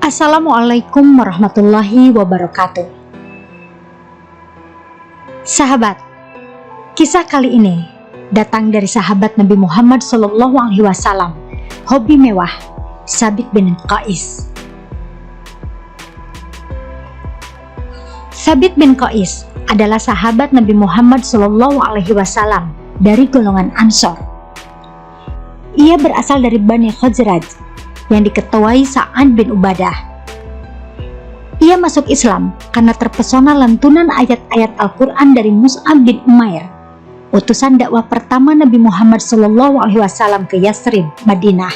Assalamualaikum warahmatullahi wabarakatuh. Sahabat, kisah kali ini datang dari sahabat Nabi Muhammad SAW, hobi mewah, Tsabit bin Qais. Tsabit bin Qais adalah sahabat Nabi Muhammad SAW dari golongan Ansor. Ia berasal dari Bani Khazraj yang diketuai Sa'ad bin Ubadah. Ia masuk Islam karena terpesona lantunan ayat-ayat Al-Quran dari Mus'ab bin Umair, utusan dakwah pertama Nabi Muhammad SAW ke Yathrib, Madinah,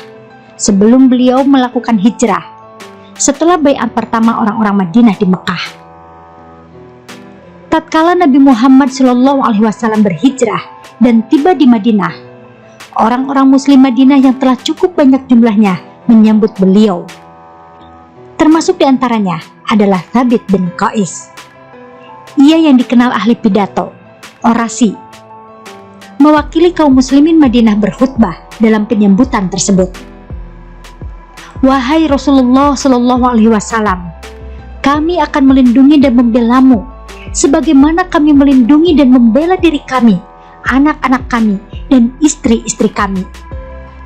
sebelum beliau melakukan hijrah setelah baiat pertama orang-orang Madinah di Mekah. Tatkala Nabi Muhammad SAW berhijrah dan tiba di Madinah, orang-orang Muslim Madinah yang telah cukup banyak jumlahnya menyambut beliau. Termasuk diantaranya adalah Tsabit bin Qais. Ia yang dikenal ahli pidato, orasi, mewakili kaum muslimin Madinah berkhutbah dalam penyambutan tersebut. Wahai Rasulullah SAW, kami akan melindungi dan membelamu sebagaimana kami melindungi dan membela diri kami, anak-anak kami, dan istri-istri kami.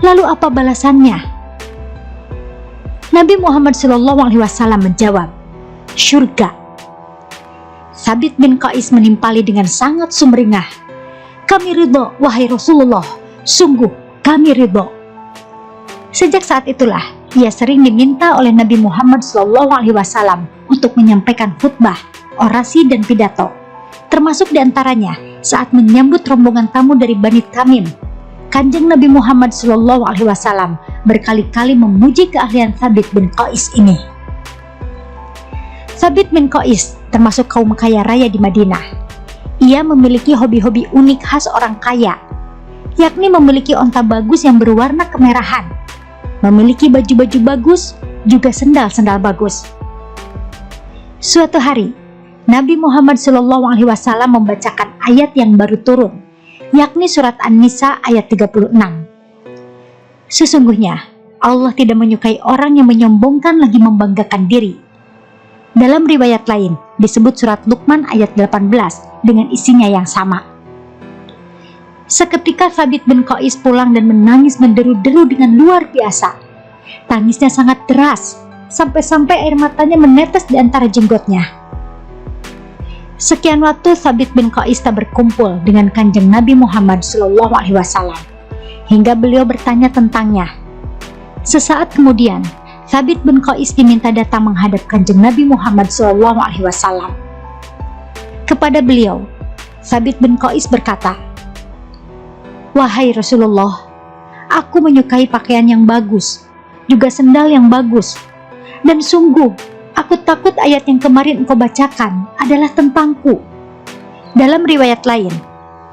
Lalu apa balasannya? Nabi Muhammad SAW menjawab, surga. Tsabit bin Qais menimpali dengan sangat sumringah, kami ridho wahai Rasulullah, sungguh kami ridho. Sejak saat itulah ia sering diminta oleh Nabi Muhammad SAW untuk menyampaikan khutbah, orasi dan pidato, termasuk diantaranya saat menyambut rombongan tamu dari Bani Tamim. Kanjeng Nabi Muhammad SAW berkali-kali memuji keahlian Tsabit bin Qais ini. Tsabit bin Qais termasuk kaum kaya raya di Madinah. Ia memiliki hobi-hobi unik khas orang kaya, yakni memiliki onta bagus yang berwarna kemerahan, memiliki baju-baju bagus, juga sendal-sendal bagus. Suatu hari, Nabi Muhammad SAW membacakan ayat yang baru turun, yakni surat An-Nisa ayat 36. Sesungguhnya Allah tidak menyukai orang yang menyombongkan lagi membanggakan diri. Dalam riwayat lain disebut surat Luqman ayat 18 dengan isinya yang sama. Seketika Tsabit bin Qais pulang dan menangis menderu-deru dengan luar biasa. Tangisnya sangat deras, sampai-sampai air matanya menetes di antara jenggotnya. Sekian waktu Tsabit bin Qais tak berkumpul dengan Kanjeng Nabi Muhammad SAW hingga beliau bertanya tentangnya. Sesaat kemudian, Tsabit bin Qais diminta datang menghadap Kanjeng Nabi Muhammad SAW. Kepada beliau, Tsabit bin Qais berkata, wahai Rasulullah, aku menyukai pakaian yang bagus, juga sendal yang bagus, dan sungguh aku takut ayat yang kemarin engkau bacakan adalah tentangku. Dalam riwayat lain,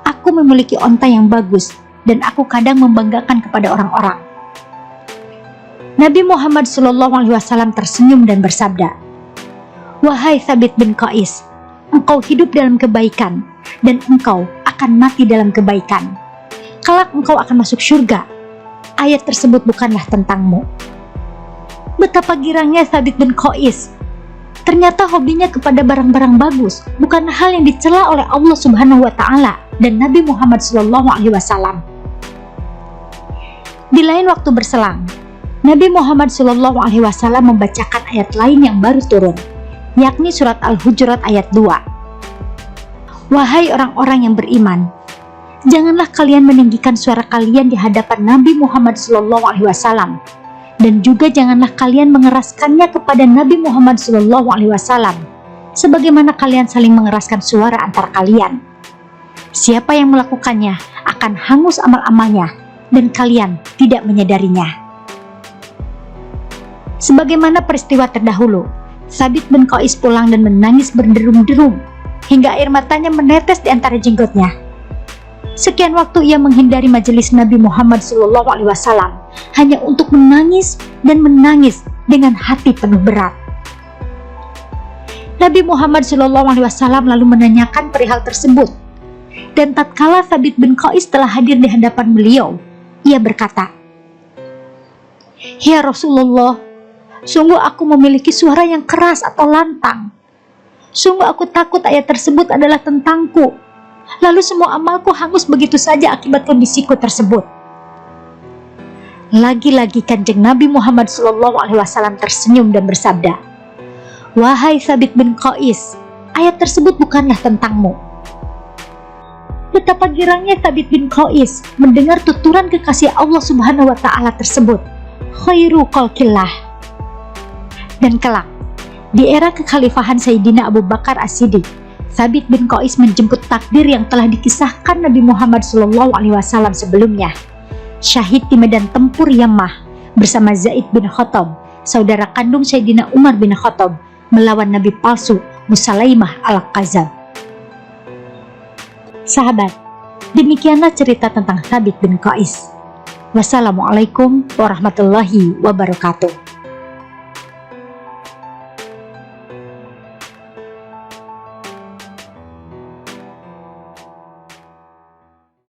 aku memiliki onta yang bagus dan aku kadang membanggakan kepada orang-orang. Nabi Muhammad SAW tersenyum dan bersabda, wahai Tsabit bin Qais, engkau hidup dalam kebaikan dan engkau akan mati dalam kebaikan. Kelak engkau akan masuk surga. Ayat tersebut bukanlah tentangmu. Betapa girangnya Tsabit bin Qais. Ternyata hobinya kepada barang-barang bagus bukan hal yang dicela oleh Allah Subhanahu wa Ta'ala dan Nabi Muhammad SAW. Di lain waktu berselang, Nabi Muhammad SAW membacakan ayat lain yang baru turun, yakni surat Al-Hujurat ayat 2. Wahai orang-orang yang beriman, janganlah kalian meninggikan suara kalian di hadapan Nabi Muhammad SAW. Dan juga janganlah kalian mengeraskannya kepada Nabi Muhammad SAW, sebagaimana kalian saling mengeraskan suara antar kalian. Siapa yang melakukannya akan hangus amal-amalnya, dan kalian tidak menyadarinya. Sebagaimana peristiwa terdahulu, Tsabit bin Qais pulang dan menangis berderum-derum, hingga air matanya menetes di antara jenggotnya. Sekian waktu ia menghindari majelis Nabi Muhammad SAW hanya untuk menangis dan menangis dengan hati penuh berat. Nabi Muhammad SAW lalu menanyakan perihal tersebut, dan tatkala Tsabit bin Qais telah hadir di hadapan beliau, ia berkata, ya Rasulullah, Sungguh aku memiliki suara yang keras atau lantang. Sungguh aku takut ayat tersebut adalah tentangku. Lalu semua amalku hangus begitu saja akibat kondisiku tersebut. Lagi-lagi Kanjeng Nabi Muhammad SAW tersenyum dan bersabda, "Wahai Thabit bin Qais, ayat tersebut bukanlah tentangmu." Betapa girangnya Thabit bin Qais mendengar tuturan kekasih Allah Subhanahu wa Ta'ala tersebut, khairu khalqillah. Dan kelak, di era kekhalifahan Sayyidina Abu Bakar As-Siddiq, Thabit bin Qais menjemput takdir yang telah dikisahkan Nabi Muhammad SAW sebelumnya. Syahid di medan tempur Yammah bersama Zaid bin Khattab, saudara kandung Sayyidina Umar bin Khattab, melawan Nabi palsu Musalaimah al-Kazab. Sahabat, demikianlah cerita tentang Thabit bin Qais. Wassalamualaikum warahmatullahi wabarakatuh.